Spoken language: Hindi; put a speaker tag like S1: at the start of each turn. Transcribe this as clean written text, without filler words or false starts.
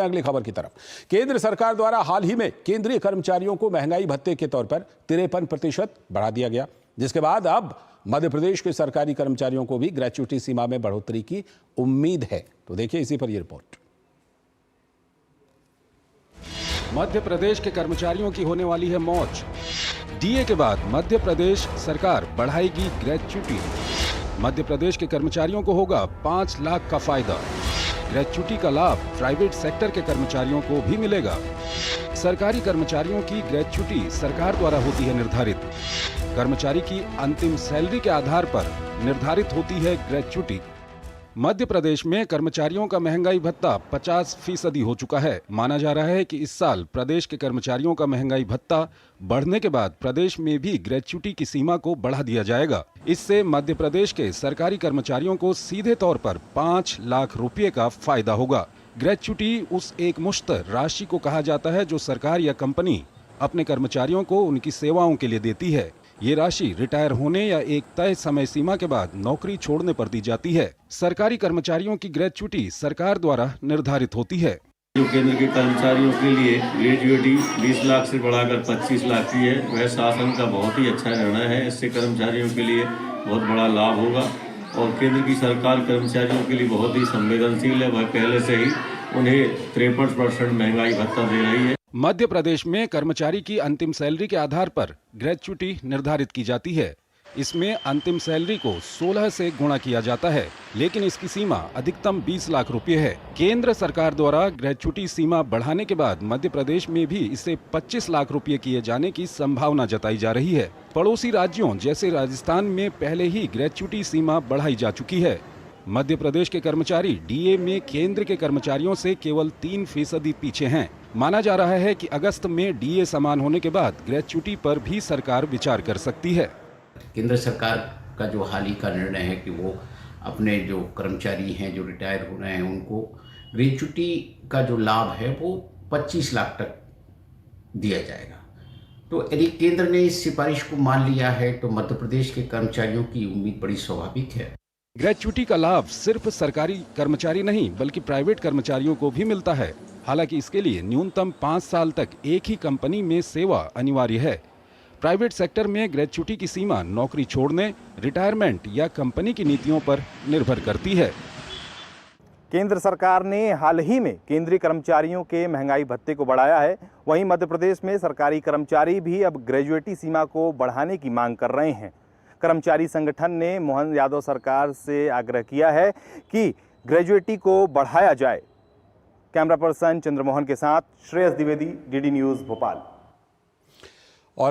S1: अगली खबर की तरफ। केंद्र सरकार द्वारा हाल ही में केंद्रीय कर्मचारियों को महंगाई भत्ते के तौर पर 53% बढ़ा दिया गया, जिसके बाद अब मध्य प्रदेश के सरकारी कर्मचारियों को भी ग्रेच्युटी सीमा में बढ़ोतरी की उम्मीद है। तो देखिए इसी पर यह रिपोर्ट।
S2: मध्य प्रदेश के कर्मचारियों की होने वाली है मौज। डीए के बाद मध्य प्रदेश सरकार बढ़ाएगी ग्रेच्युटी। मध्य प्रदेश के कर्मचारियों को होगा 5 लाख का फायदा। ग्रेच्युटी का लाभ प्राइवेट सेक्टर के कर्मचारियों को भी मिलेगा। सरकारी कर्मचारियों की ग्रेच्युटी सरकार द्वारा होती है निर्धारित। कर्मचारी की अंतिम सैलरी के आधार पर निर्धारित होती है ग्रेच्युटी। मध्य प्रदेश में कर्मचारियों का महंगाई भत्ता 50% हो चुका है। माना जा रहा है कि इस साल प्रदेश के कर्मचारियों का महंगाई भत्ता बढ़ने के बाद प्रदेश में भी ग्रेच्युटी की सीमा को बढ़ा दिया जाएगा। इससे मध्य प्रदेश के सरकारी कर्मचारियों को सीधे तौर पर 5 लाख रुपए का फायदा होगा। ग्रेच्युटी उस एक मुश्त राशि को कहा जाता है जो सरकार या कंपनी अपने कर्मचारियों को उनकी सेवाओं के लिए देती है। ये राशि रिटायर होने या एक तय समय सीमा के बाद नौकरी छोड़ने पर दी जाती है। सरकारी कर्मचारियों की ग्रेच्युटी सरकार द्वारा निर्धारित होती है।
S3: जो केंद्र के कर्मचारियों के लिए ग्रेच्युटी 20 लाख से बढ़ाकर 25 लाख की है, वह शासन का बहुत ही अच्छा निर्णय है। इससे कर्मचारियों के लिए बहुत बड़ा लाभ होगा और केंद्र की सरकार कर्मचारियों के लिए बहुत ही संवेदनशील है। वह पहले से ही उन्हें 63% महंगाई भत्ता दे रही है।
S2: मध्य प्रदेश में कर्मचारी की अंतिम सैलरी के आधार पर ग्रेच्युटी निर्धारित की जाती है। इसमें अंतिम सैलरी को 16 से गुणा किया जाता है, लेकिन इसकी सीमा अधिकतम 20 लाख रुपए है। केंद्र सरकार द्वारा ग्रेच्युटी सीमा बढ़ाने के बाद मध्य प्रदेश में भी इसे 25 लाख रुपए किए जाने की संभावना जताई जा रही है। पड़ोसी राज्यों जैसे राजस्थान में पहले ही ग्रेच्युटी सीमा बढ़ाई जा चुकी है। मध्य प्रदेश के कर्मचारी डीए में केंद्र के कर्मचारियों से केवल 3% पीछे हैं। माना जा रहा है कि अगस्त में डीए समान होने के बाद ग्रेच्युटी पर भी सरकार विचार कर सकती है।
S4: केंद्र सरकार का जो हाल ही का निर्णय है कि वो अपने जो कर्मचारी हैं जो रिटायर हो रहे हैं उनको ग्रेच्युटी का जो लाभ है वो 25 लाख तक दिया जाएगा। तो यदि केंद्र ने इस सिफारिश को मान लिया है तो मध्य प्रदेश के कर्मचारियों की उम्मीद बड़ी स्वाभाविक है।
S2: ग्रेच्युटी का लाभ सिर्फ सरकारी कर्मचारी नहीं बल्कि प्राइवेट कर्मचारियों को भी मिलता है। हालांकि इसके लिए न्यूनतम 5 साल तक एक ही कंपनी में सेवा अनिवार्य है। प्राइवेट सेक्टर में ग्रेच्युटी की सीमा नौकरी छोड़ने, रिटायरमेंट या कंपनी की नीतियों पर निर्भर करती है।
S5: केंद्र सरकार ने हाल ही में केंद्रीय कर्मचारियों के महंगाई भत्ते को बढ़ाया है। वहीं मध्य प्रदेश में सरकारी कर्मचारी भी अब ग्रेच्युटी सीमा को बढ़ाने की मांग कर रहे हैं। कर्मचारी संगठन ने मोहन यादव सरकार से आग्रह किया है कि ग्रेच्युटी को बढ़ाया जाए। कैमरा पर्सन चंद्रमोहन के साथ श्रेयस द्विवेदी, डीडी न्यूज़ भोपाल।